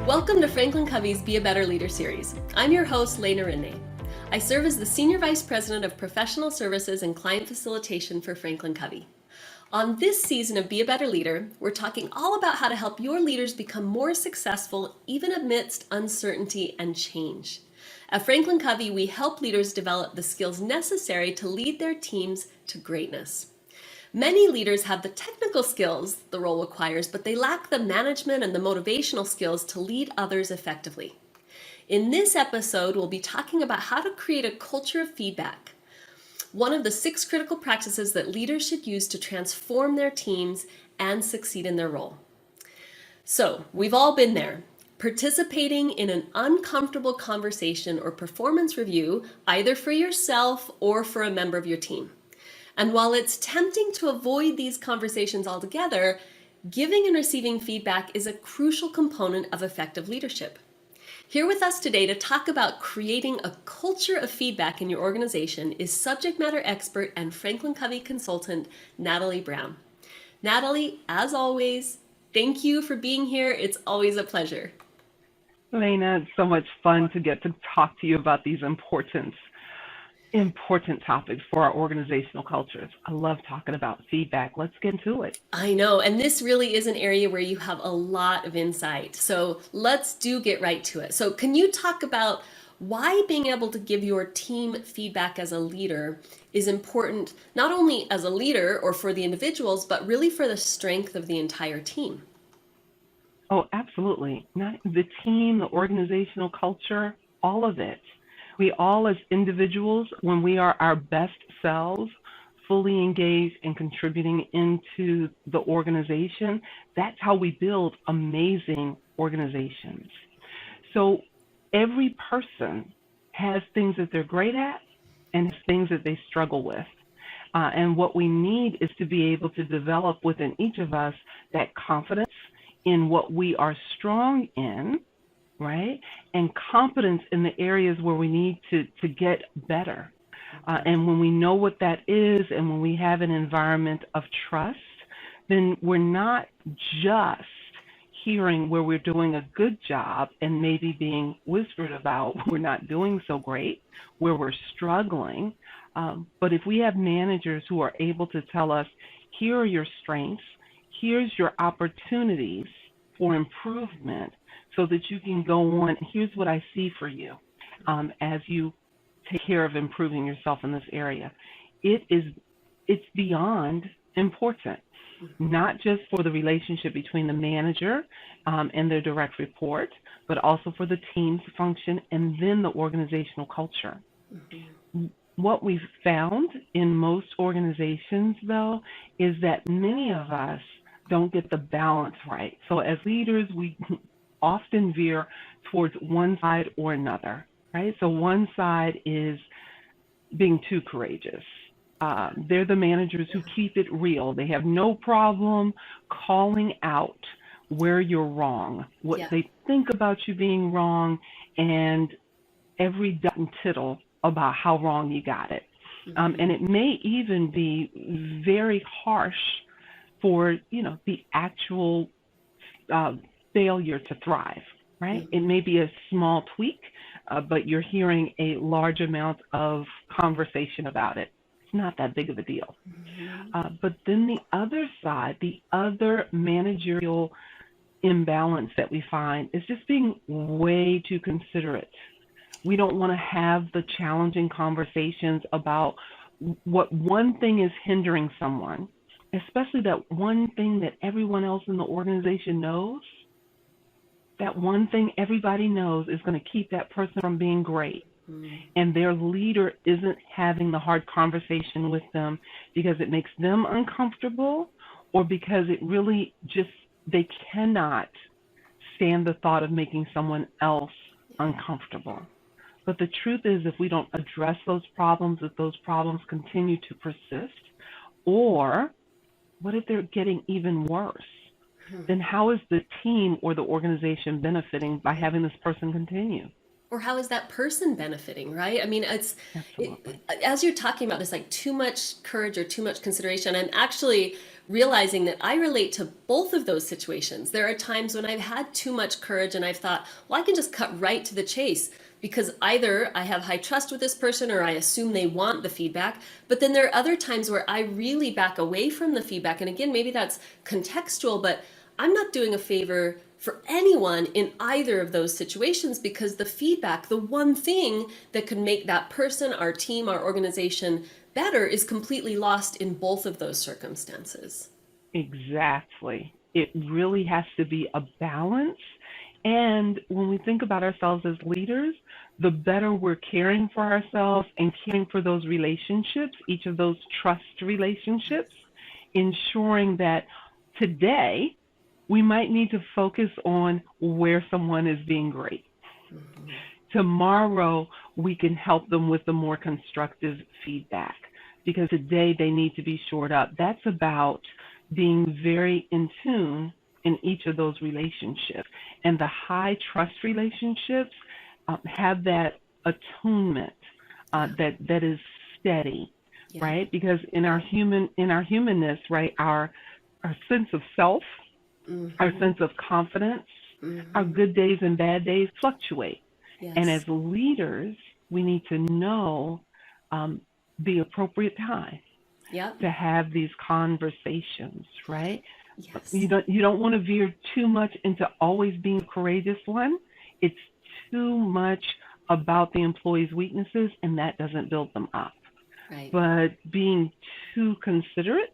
Welcome to FranklinCovey's Be a Better Leader series. I'm your host, Lena Renee. I serve as the Senior Vice President of Professional Services and Client Facilitation for FranklinCovey. On this season of Be a Better Leader, we're talking all about how to help your leaders become more successful even amidst uncertainty and change. At FranklinCovey, we help leaders develop the skills necessary to lead their teams to greatness. Many leaders have the technical skills the role requires, but they lack the management and the motivational skills to lead others effectively. In this episode, we'll be talking about how to create a culture of feedback, one of the 6 critical practices that leaders should use to transform their teams and succeed in their role. So, we've all been there, participating in an uncomfortable conversation or performance review, either for yourself or for a member of your team. And while it's tempting to avoid these conversations altogether, giving and receiving feedback is a crucial component of effective leadership. Here with us today to talk about creating a culture of feedback in your organization is subject matter expert and FranklinCovey consultant, Natalie Brown. Natalie, as always, thank you for being here. It's always a pleasure. Lena, it's so much fun to get to talk to you about these important topics for our organizational cultures. I love talking about feedback. Let's get into it. I know, and this really is an area where you have a lot of insight. So let's get right to it. So can you talk about why being able to give your team feedback as a leader is important, not only as a leader or for the individuals, but really for the strength of the entire team? Oh, absolutely. Not the team, the organizational culture, all of it. We all as individuals, when we are our best selves, fully engaged and contributing into the organization, that's how we build amazing organizations. So every person has things that they're great at and things that they struggle with. And what we need is to be able to develop within each of us that confidence in what we are strong in, right? And competence in the areas where we need to get better. And when we know what that is, and when we have an environment of trust, then we're not just hearing where we're doing a good job and maybe being whispered about we're not doing so great, where we're struggling. But if we have managers who are able to tell us, here are your strengths, here's your opportunities for improvement, so that you can go on, here's what I see for you as you take care of improving yourself in this area. It's beyond important, not just for the relationship between the manager and their direct report, but also for the team's function and then the organizational culture. Mm-hmm. What we've found in most organizations, though, is that many of us don't get the balance right. So as leaders, we often veer towards one side or another, right? So one side is being too courageous. They're the managers who keep it real. They have no problem calling out where you're wrong, what they think about you being wrong, and every dot and tittle about how wrong you got it. And it may even be very harsh for, the actual failure to thrive, right? Mm-hmm. It may be a small tweak, but you're hearing a large amount of conversation about it. It's not that big of a deal. Mm-hmm. But then the other side, the other managerial imbalance that we find is just being way too considerate. We don't want to have the challenging conversations about what one thing is hindering someone, especially that one thing that everyone else in the organization knows. That one thing everybody knows is going to keep that person from being great. And their leader isn't having the hard conversation with them because it makes them uncomfortable or because it really just, they cannot stand the thought of making someone else uncomfortable. But the truth is, if we don't address those problems, if those problems continue to persist, or what if they're getting even worse? Then how is the team or the organization benefiting by having this person continue? Or how is that person benefiting, right? I mean, Absolutely. as you're talking about this, like too much courage or too much consideration, I'm actually realizing that I relate to both of those situations. There are times when I've had too much courage and I've thought, well, I can just cut right to the chase because either I have high trust with this person or I assume they want the feedback. But then there are other times where I really back away from the feedback. And again, maybe that's contextual, but I'm not doing a favor for anyone in either of those situations because the feedback, the one thing that could make that person, our team, our organization better is completely lost in both of those circumstances. Exactly. It really has to be a balance. And when we think about ourselves as leaders, the better we're caring for ourselves and caring for those relationships, each of those trust relationships, ensuring that today we might need to focus on where someone is being great. Mm-hmm. Tomorrow, we can help them with the more constructive feedback because today they need to be shored up. That's about being very in tune in each of those relationships. And the high trust relationships have that attunement Yeah. that is steady, Yeah. right? Because in our humanness, right, our sense of self, our Mm-hmm. sense of confidence, our Mm-hmm. good days and bad days fluctuate. And as Yes. leaders, we need to know um, the appropriate time Yep. to have these conversations, right? Yes. You don't want to veer too much into always being a courageous one. It's too much about the employee's weaknesses, and that doesn't build them up. Right. But being too considerate,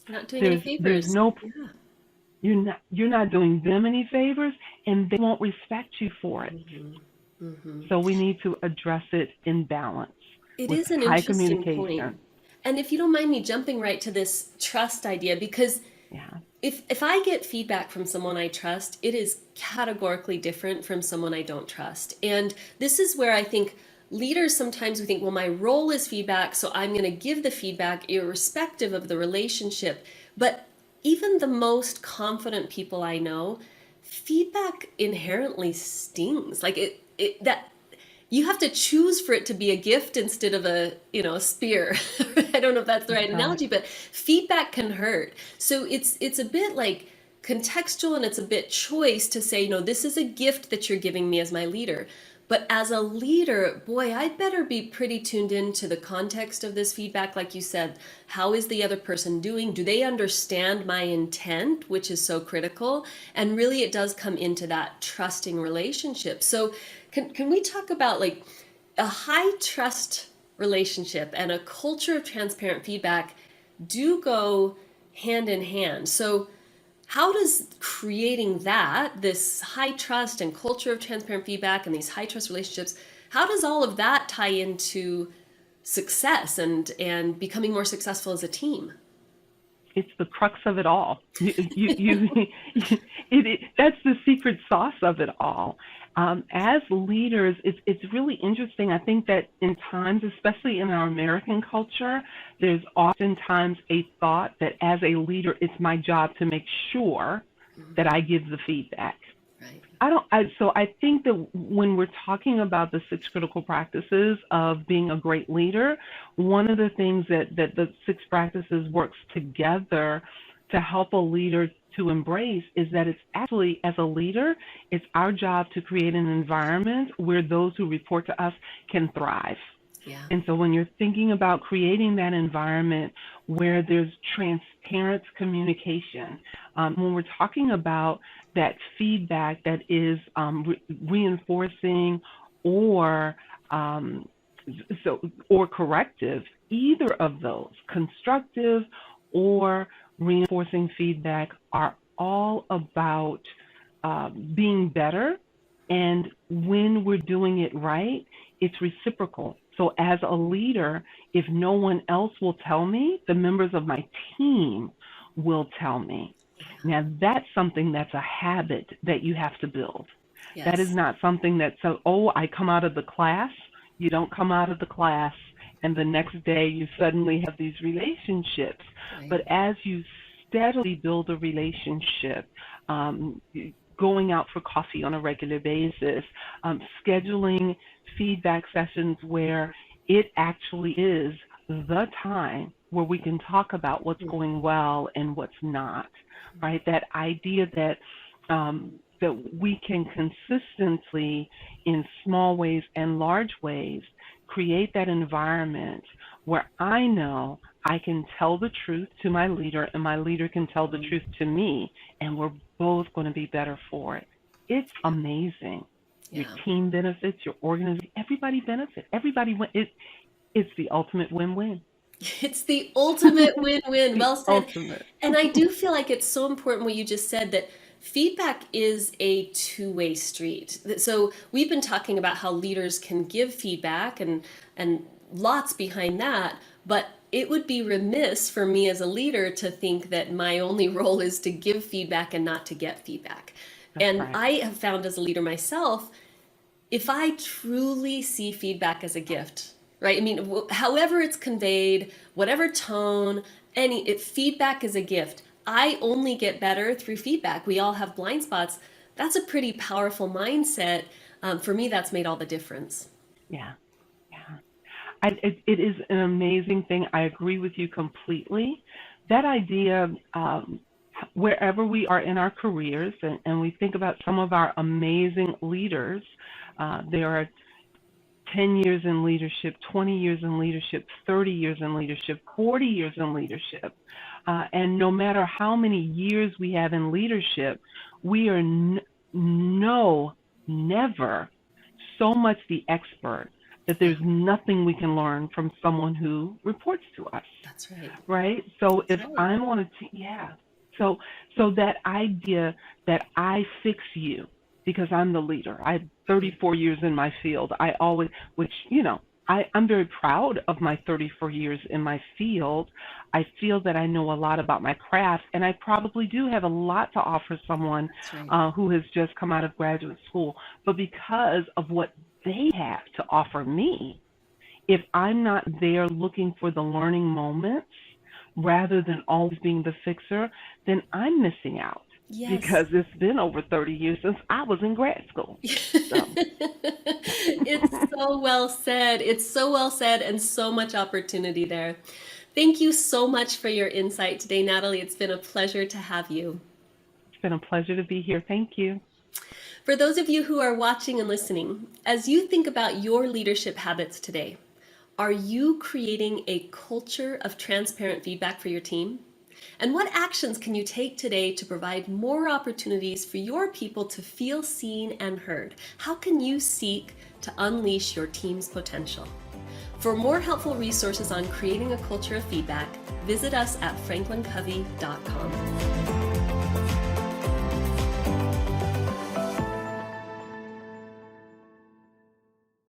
You're not doing any there's favors. no Yeah. you're not doing them any favors, and they won't respect you for it. Mm-hmm. Mm-hmm. So we need to address it in balance It with is an high interesting point. communication. And if you don't mind me jumping right to this trust idea, because Yeah, if I get feedback from someone I trust, it is categorically different from someone I don't trust. And this is where I think leaders sometimes we think, well, my role is feedback, so I'm going to give the feedback irrespective of the relationship. But even the most confident people I know, feedback inherently stings. Like it that you have to choose for it to be a gift instead of a spear. I don't know if that's the that's right right. analogy, but feedback can hurt. So it's a bit like contextual and it's a bit choice to say, this is a gift that you're giving me as my leader. But as a leader, boy, I'd better be pretty tuned into the context of this feedback. Like you said, how is the other person doing? Do they understand my intent, which is so critical? And really, it does come into that trusting relationship. So, can we talk about like a high trust relationship and a culture of transparent feedback do go hand in hand? So, how does creating this high trust and culture of transparent feedback and these high trust relationships, how does all of that tie into success and becoming more successful as a team? It's the crux of it all. That's the secret sauce of it all. As leaders, it's really interesting. I think that in times, especially in our American culture, there's oftentimes a thought that as a leader, it's my job to make sure that I give the feedback. Right. So I think that when we're talking about the six critical practices of being a great leader, one of the things that the six practices works together to help a leader to embrace is that it's actually, as a leader, it's our job to create an environment where those who report to us can thrive. Yeah. And so when you're thinking about creating that environment where there's transparent communication, when we're talking about that feedback that is reinforcing or um, or corrective, either of those, constructive or reinforcing feedback, are all about being better. And when we're doing it right, it's reciprocal. So as a leader, if no one else will tell me, the members of my team will tell me. Now, that's something that's a habit that you have to build. That is Yes. not something that's, oh, I come out of the class. You don't come out of the class and the next day you suddenly have these relationships. Right. But as you steadily build a relationship, going out for coffee on a regular basis, scheduling feedback sessions where it actually is the time where we can talk about what's going well and what's not, right? That idea that that we can consistently, in small ways and large ways, create that environment where I know I can tell the truth to my leader and my leader can tell the truth to me, and we're both going to be better for it. It's amazing. Your Yeah. team benefits, your organization, everybody benefits. Everybody win. It's the ultimate win-win. It's the ultimate win-win. The Well said. ultimate. And I do feel like it's so important what you just said, that feedback is a two-way street. So we've been talking about how leaders can give feedback and lots behind that, but it would be remiss for me as a leader to think that my only role is to give feedback and not to get feedback. That's And right. I have found as a leader myself, if I truly see feedback as a gift, right? I mean, however it's conveyed, whatever tone, feedback is a gift. I only get better through feedback. We all have blind spots. That's a pretty powerful mindset. For me, that's made all the difference. Yeah. Yeah. It is an amazing thing. I agree with you completely. That idea, wherever we are in our careers, and we think about some of our amazing leaders, there are 10 years in leadership, 20 years in leadership, 30 years in leadership, 40 years in leadership. And no matter how many years we have in leadership, we are never so much the expert that there's nothing we can learn from someone who reports to us. That's right. Right? So That's if right. I'm on a team, yeah. So that idea that I fix you because I'm the leader. I have 34 years in my field. I always, which, I'm very proud of my 34 years in my field. I feel that I know a lot about my craft, and I probably do have a lot to offer someone That's right. who has just come out of graduate school. But because of what they have to offer me, if I'm not there looking for the learning moments rather than always being the fixer, then I'm missing out. Yes. Because it's been over 30 years since I was in grad school. So, It's so well said. It's so well said, and so much opportunity there. Thank you so much for your insight today, Natalie. It's been a pleasure to have you. it's been a pleasure to be here. Thank you. For those of you who are watching and listening, as you think about your leadership habits today, are you creating a culture of transparent feedback for your team? And what actions can you take today to provide more opportunities for your people to feel seen and heard? How can you seek to unleash your team's potential? For more helpful resources on creating a culture of feedback, visit us at FranklinCovey.com.